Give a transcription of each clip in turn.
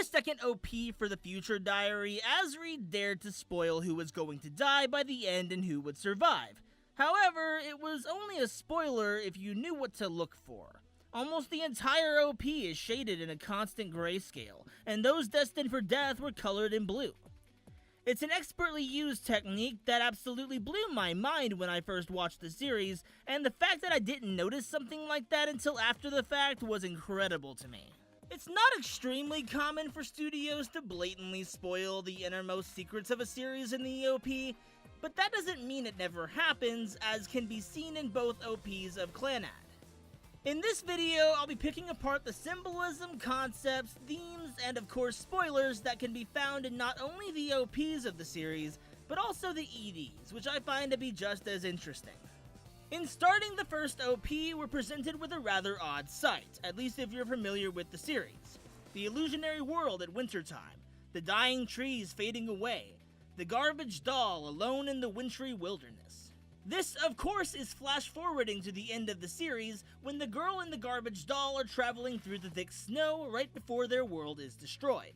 a second OP for the future diary, Asri dared to spoil who was going to die by the end and who would survive. However, it was only a spoiler if you knew what to look for. Almost the entire OP is shaded in a constant grayscale, and those destined for death were colored in blue. It's an expertly used technique that absolutely blew my mind when I first watched the series, and the fact that I didn't notice something like that until after the fact was incredible to me. It's not extremely common for studios to blatantly spoil the innermost secrets of a series in the OP, but that doesn't mean it never happens, as can be seen in both OPs of Clannad. In this video, I'll be picking apart the symbolism, concepts, themes, and of course spoilers that can be found in not only the OPs of the series, but also the EDs, which I find to be just as interesting. In starting the first OP, we're presented with a rather odd sight, at least if you're familiar with the series. The illusionary world at wintertime, the dying trees fading away, the garbage doll alone in the wintry wilderness. This, of course, is flash-forwarding to the end of the series, when the girl and the garbage doll are traveling through the thick snow right before their world is destroyed.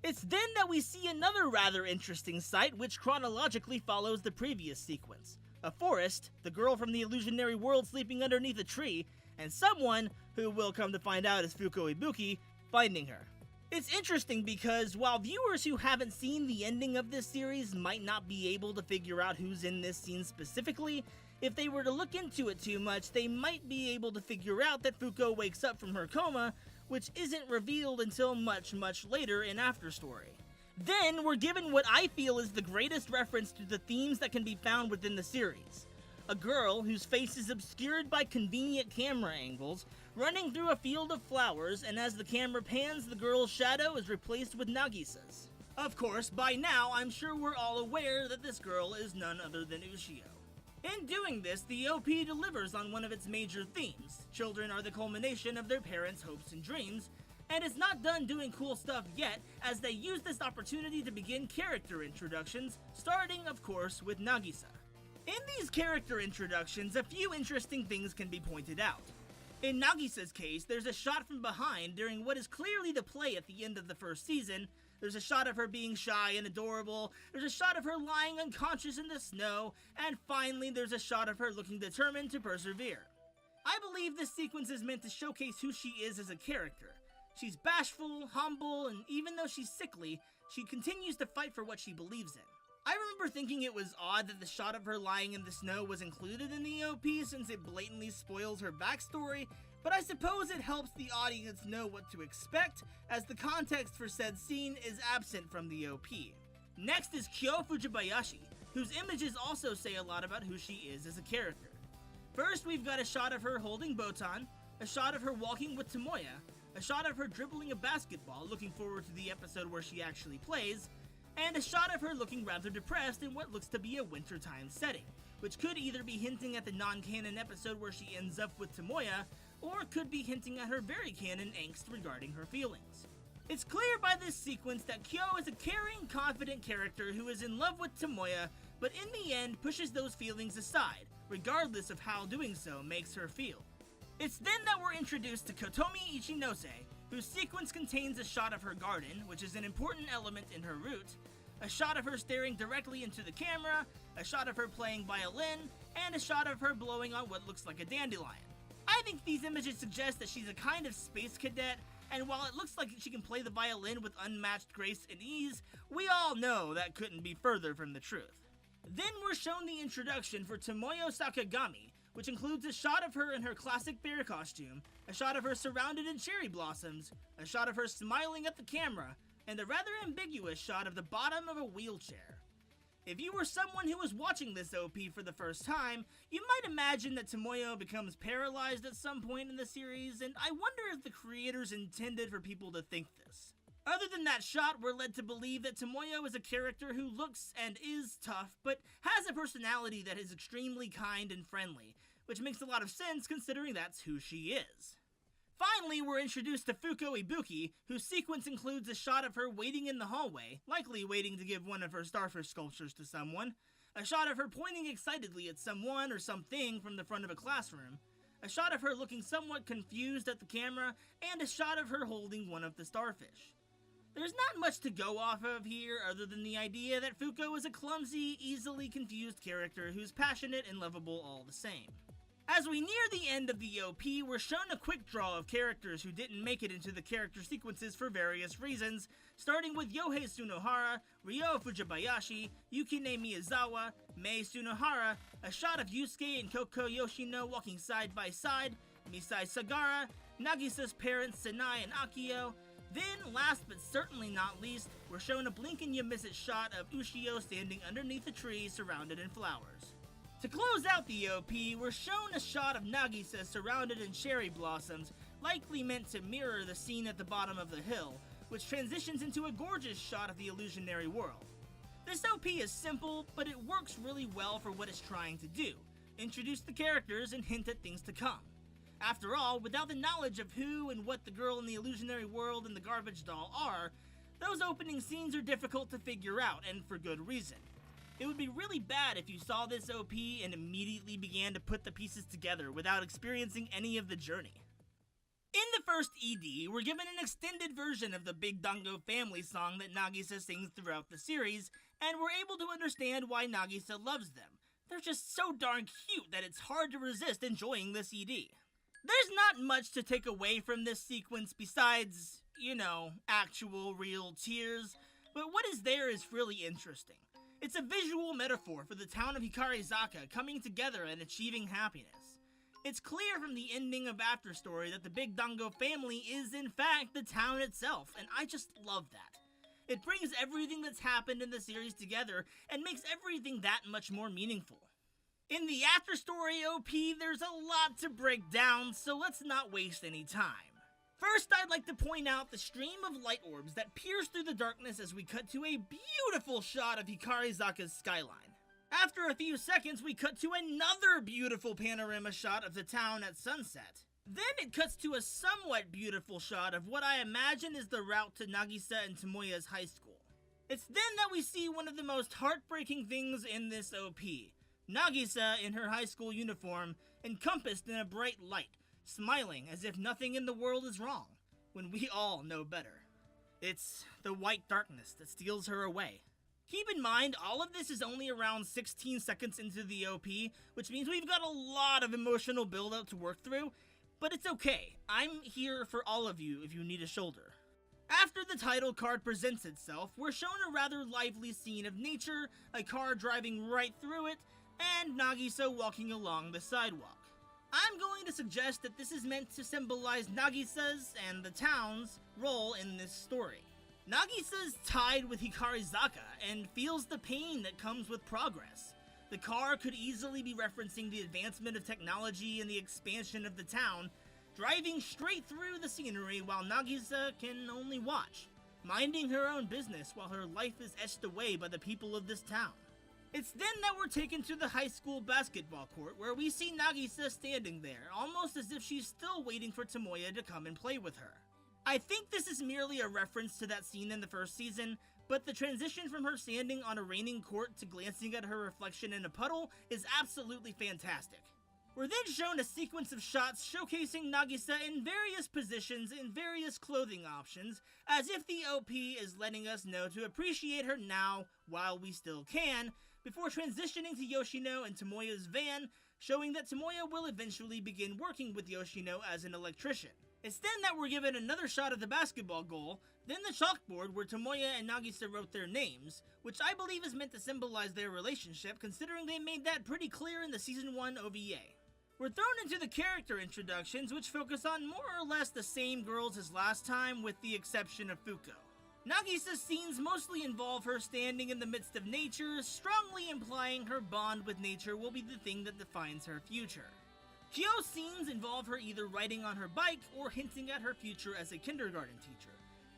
It's then that we see another rather interesting sight which chronologically follows the previous sequence. A forest, the girl from the illusionary world sleeping underneath a tree, and someone, who we'll come to find out is Fuko Ibuki, finding her. It's interesting because while viewers who haven't seen the ending of this series might not be able to figure out who's in this scene specifically, if they were to look into it too much, they might be able to figure out that Fuko wakes up from her coma, which isn't revealed until much later in Afterstory. Then, we're given what I feel is the greatest reference to the themes that can be found within the series. A girl whose face is obscured by convenient camera angles, running through a field of flowers, and as the camera pans, the girl's shadow is replaced with Nagisa's. Of course, by now, I'm sure we're all aware that this girl is none other than Ushio. In doing this, the OP delivers on one of its major themes. Children are the culmination of their parents' hopes and dreams, and it's not done doing cool stuff yet, as they use this opportunity to begin character introductions, starting, of course, with Nagisa. In these character introductions, a few interesting things can be pointed out. In Nagisa's case, there's a shot from behind during what is clearly the play at the end of the first season. There's a shot of her being shy and adorable, there's a shot of her lying unconscious in the snow, and finally there's a shot of her looking determined to persevere. I believe this sequence is meant to showcase who she is as a character. She's bashful, humble, and even though she's sickly, she continues to fight for what she believes in. I remember thinking it was odd that the shot of her lying in the snow was included in the OP since it blatantly spoils her backstory, but I suppose it helps the audience know what to expect, as the context for said scene is absent from the OP. Next is Kyo Fujibayashi, whose images also say a lot about who she is as a character. First, we've got a shot of her holding Botan, a shot of her walking with Tomoya, a shot of her dribbling a basketball, looking forward to the episode where she actually plays, and a shot of her looking rather depressed in what looks to be a wintertime setting, which could either be hinting at the non-canon episode where she ends up with Tomoya, or could be hinting at her very canon angst regarding her feelings. It's clear by this sequence that Kyo is a caring, confident character who is in love with Tomoya, but in the end pushes those feelings aside, regardless of how doing so makes her feel. It's then that we're introduced to Kotomi Ichinose, whose sequence contains a shot of her garden, which is an important element in her route, a shot of her staring directly into the camera, a shot of her playing violin, and a shot of her blowing on what looks like a dandelion. I think these images suggest that she's a kind of space cadet, and while it looks like she can play the violin with unmatched grace and ease, we all know that couldn't be further from the truth. Then we're shown the introduction for Tomoyo Sakagami, which includes a shot of her in her classic bear costume, a shot of her surrounded in cherry blossoms, a shot of her smiling at the camera, and a rather ambiguous shot of the bottom of a wheelchair. If you were someone who was watching this OP for the first time, you might imagine that Tomoyo becomes paralyzed at some point in the series, and I wonder if the creators intended for people to think this. Other than that shot, we're led to believe that Tomoyo is a character who looks and is tough, but has a personality that is extremely kind and friendly, which makes a lot of sense considering that's who she is. Finally, we're introduced to Fuko Ibuki, whose sequence includes a shot of her waiting in the hallway, likely waiting to give one of her starfish sculptures to someone, a shot of her pointing excitedly at someone or something from the front of a classroom, a shot of her looking somewhat confused at the camera, and a shot of her holding one of the starfish. There's not much to go off of here other than the idea that Fuko is a clumsy, easily confused character who's passionate and lovable all the same. As we near the end of the OP, we're shown a quick draw of characters who didn't make it into the character sequences for various reasons, starting with Yohei Tsunohara, Ryo Fujibayashi, Yukine Miyazawa, Mei Tsunohara, a shot of Yusuke and Koko Yoshino walking side by side, Misai Sagara, Nagisa's parents Senai and Akio. Then, last but certainly not least, we're shown a blink and you miss it shot of Ushio standing underneath a tree surrounded in flowers. To close out the OP, we're shown a shot of Nagisa surrounded in cherry blossoms, likely meant to mirror the scene at the bottom of the hill, which transitions into a gorgeous shot of the illusionary world. This OP is simple, but it works really well for what it's trying to do: introduce the characters and hint at things to come. After all, without the knowledge of who and what the girl in the illusionary world and the garbage doll are, those opening scenes are difficult to figure out, and for good reason. It would be really bad if you saw this OP and immediately began to put the pieces together without experiencing any of the journey. In the first ED, we're given an extended version of the Big Dango family song that Nagisa sings throughout the series, and we're able to understand why Nagisa loves them. They're just so darn cute that it's hard to resist enjoying this ED. There's not much to take away from this sequence besides, actual real tears, but what is there is really interesting. It's a visual metaphor for the town of Hikarizaka coming together and achieving happiness. It's clear from the ending of After Story that the Big Dango family is in fact the town itself, and I just love that. It brings everything that's happened in the series together and makes everything that much more meaningful. In the After Story OP, there's a lot to break down, so let's not waste any time. First, I'd like to point out the stream of light orbs that pierce through the darkness as we cut to a beautiful shot of Hikarizaka's skyline. After a few seconds, we cut to another beautiful panorama shot of the town at sunset. Then it cuts to a somewhat beautiful shot of what I imagine is the route to Nagisa and Tomoya's high school. It's then that we see one of the most heartbreaking things in this OP. Nagisa, in her high school uniform, encompassed in a bright light, smiling as if nothing in the world is wrong, when we all know better. It's the white darkness that steals her away. Keep in mind, all of this is only around 16 seconds into the OP, which means we've got a lot of emotional build-up to work through, but it's okay. I'm here for all of you if you need a shoulder. After the title card presents itself, we're shown a rather lively scene of nature, a car driving right through it, and Nagisa walking along the sidewalk. I'm going to suggest that this is meant to symbolize Nagisa's and the town's role in this story. Nagisa's tied with Hikarizaka and feels the pain that comes with progress. The car could easily be referencing the advancement of technology and the expansion of the town, driving straight through the scenery while Nagisa can only watch, minding her own business while her life is etched away by the people of this town. It's then that we're taken to the high school basketball court where we see Nagisa standing there, almost as if she's still waiting for Tomoya to come and play with her. I think this is merely a reference to that scene in the first season, but the transition from her standing on a raining court to glancing at her reflection in a puddle is absolutely fantastic. We're then shown a sequence of shots showcasing Nagisa in various positions in various clothing options, as if the OP is letting us know to appreciate her now while we still can, before transitioning to Yoshino and Tomoya's van, showing that Tomoya will eventually begin working with Yoshino as an electrician. It's then that we're given another shot of the basketball goal, then the chalkboard where Tomoya and Nagisa wrote their names, which I believe is meant to symbolize their relationship considering they made that pretty clear in the Season 1 OVA. We're thrown into the character introductions, which focus on more or less the same girls as last time with the exception of Fuko. Nagisa's scenes mostly involve her standing in the midst of nature, strongly implying her bond with nature will be the thing that defines her future. Kyo's scenes involve her either riding on her bike or hinting at her future as a kindergarten teacher.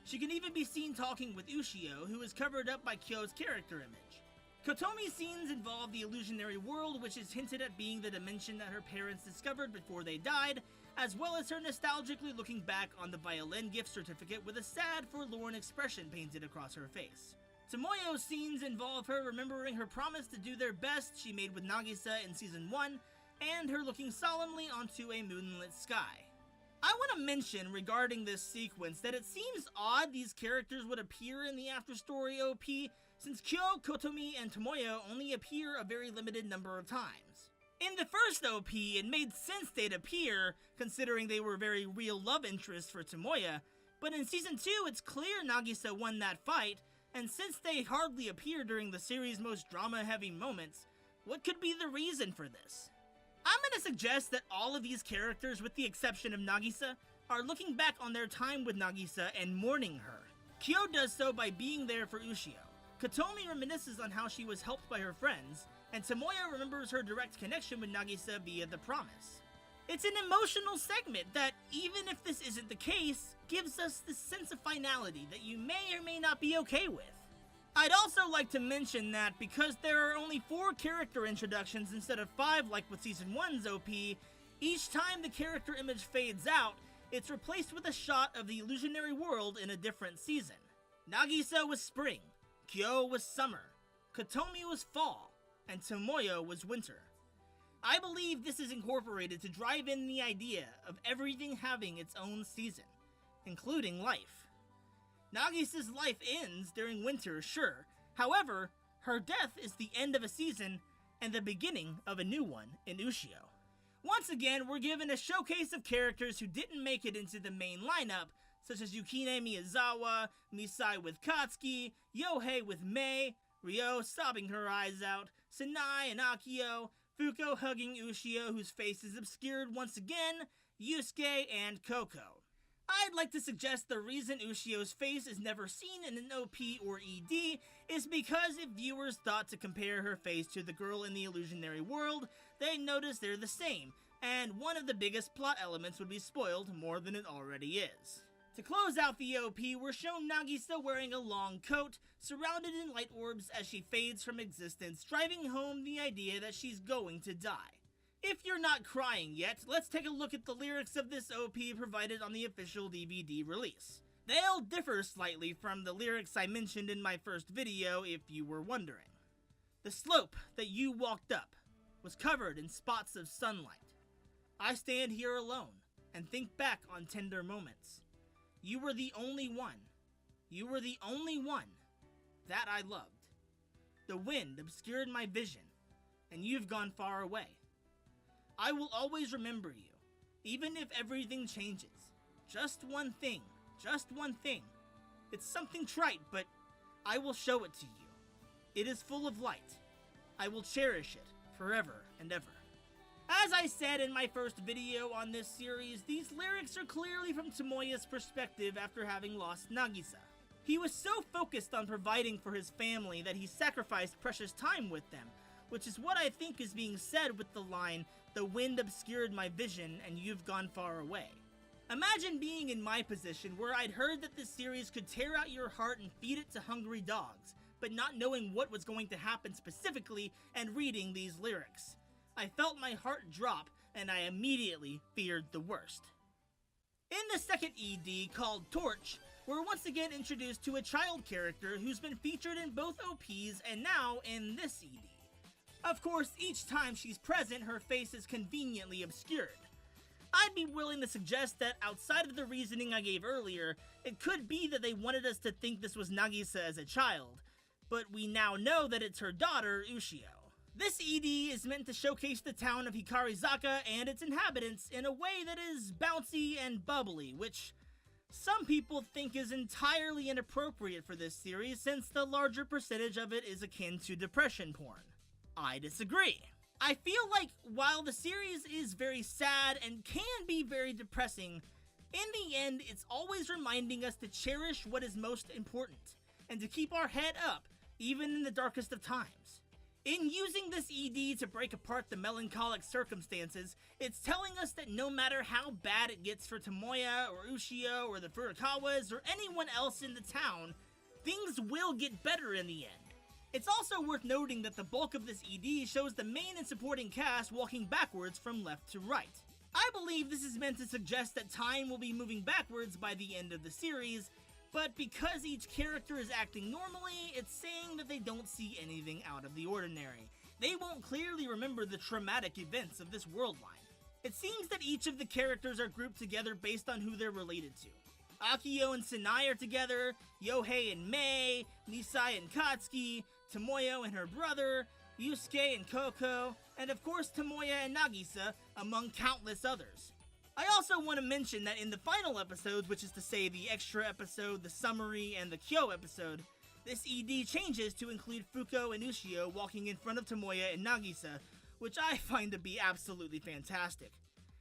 She can even be seen talking with Ushio, who is covered up by Kyo's character image. Kotomi's scenes involve the illusionary world, which is hinted at being the dimension that her parents discovered before they died, as well as her nostalgically looking back on the violin gift certificate with a sad, forlorn expression painted across her face. Tomoya's scenes involve her remembering her promise to do their best she made with Nagisa in Season 1, and her looking solemnly onto a moonlit sky. I want to mention regarding this sequence that it seems odd these characters would appear in the afterstory OP, since Kyo, Kotomi, and Tomoya only appear a very limited number of times. In the first OP, it made sense they'd appear, considering they were very real love interests for Tomoya, but in Season 2 it's clear Nagisa won that fight, and since they hardly appear during the series' most drama-heavy moments, what could be the reason for this? I'm gonna suggest that all of these characters, with the exception of Nagisa, are looking back on their time with Nagisa and mourning her. Kyo does so by being there for Ushio. Kotomi reminisces on how she was helped by her friends, and Tomoya remembers her direct connection with Nagisa via the promise. It's an emotional segment that, even if this isn't the case, gives us this sense of finality that you may or may not be okay with. I'd also like to mention that because there are only 4 character introductions instead of 5 like with Season 1's OP, each time the character image fades out, it's replaced with a shot of the illusionary world in a different season. Nagisa was spring, Kyo was summer, Kotomi was fall, and Tomoya was winter. I believe this is incorporated to drive in the idea of everything having its own season, including life. Nagisa's life ends during winter, sure. However, her death is the end of a season and the beginning of a new one in Ushio. Once again, we're given a showcase of characters who didn't make it into the main lineup, such as Yukine Miyazawa, Misai with Katsuki, Yohei with Mei, Ryo sobbing her eyes out, Sanai and Akio, Fuko hugging Ushio whose face is obscured once again, Yusuke, and Koko. I'd like to suggest the reason Ushio's face is never seen in an OP or ED is because if viewers thought to compare her face to the girl in the illusionary world, they'd notice they're the same, and one of the biggest plot elements would be spoiled more than it already is. To close out the OP, we're shown Nagisa wearing a long coat, surrounded in light orbs as she fades from existence, driving home the idea that she's going to die. If you're not crying yet, let's take a look at the lyrics of this OP provided on the official DVD release. They'll differ slightly from the lyrics I mentioned in my first video if you were wondering. The slope that you walked up was covered in spots of sunlight. I stand here alone and think back on tender moments. You were the only one. You were the only one that I loved. The wind obscured my vision, and you've gone far away. I will always remember you, even if everything changes. Just one thing, just one thing. It's something trite, but I will show it to you. It is full of light. I will cherish it forever and ever. As I said in my first video on this series, these lyrics are clearly from Tomoya's perspective after having lost Nagisa. He was so focused on providing for his family that he sacrificed precious time with them, which is what I think is being said with the line, "The wind obscured my vision and you've gone far away." Imagine being in my position where I'd heard that this series could tear out your heart and feed it to hungry dogs, but not knowing what was going to happen specifically and reading these lyrics. I felt my heart drop and I immediately feared the worst. In the second ED, called Torch, we're once again introduced to a child character who's been featured in both OPs and now in this ED. Of course, each time she's present, her face is conveniently obscured. I'd be willing to suggest that outside of the reasoning I gave earlier, it could be that they wanted us to think this was Nagisa as a child, but we now know that it's her daughter, Ushio. This ED is meant to showcase the town of Hikarizaka and its inhabitants in a way that is bouncy and bubbly, which some people think is entirely inappropriate for this series since the larger percentage of it is akin to depression porn. I disagree. I feel like while the series is very sad and can be very depressing, in the end it's always reminding us to cherish what is most important and to keep our head up even in the darkest of times. In using this ED to break apart the melancholic circumstances, it's telling us that no matter how bad it gets for Tomoya or Ushio or the Furukawas or anyone else in the town, things will get better in the end. It's also worth noting that the bulk of this ED shows the main and supporting cast walking backwards from left to right. I believe this is meant to suggest that time will be moving backwards by the end of the series, but because each character is acting normally, it's saying that they don't see anything out of the ordinary. They won't clearly remember the traumatic events of this world line. It seems that each of the characters are grouped together based on who they're related to. Akio and Sanai are together, Yohei and Mei, Nisai and Katsuki, Tomoyo and her brother, Yusuke and Koko, and of course Tomoya and Nagisa, among countless others. I also want to mention that in the final episodes, which is to say the extra episode, the summary, and the Kyo episode, this ED changes to include Fuko and Ushio walking in front of Tomoya and Nagisa, which I find to be absolutely fantastic.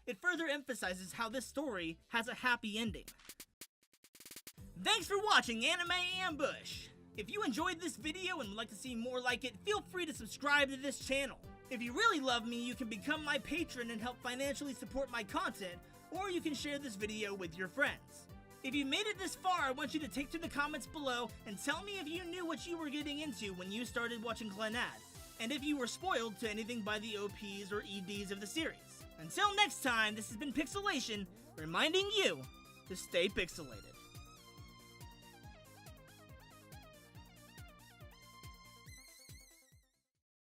It further emphasizes how this story has a happy ending. Thanks for watching Anime Ambush! If you enjoyed this video and would like to see more like it, feel free to subscribe to this channel. If you really love me, you can become my patron and help financially support my content, or you can share this video with your friends. If you made it this far, I want you to take to the comments below and tell me if you knew what you were getting into when you started watching Clannad, and if you were spoiled to anything by the OPs or EDs of the series. Until next time, this has been Pixelation, reminding you to stay pixelated.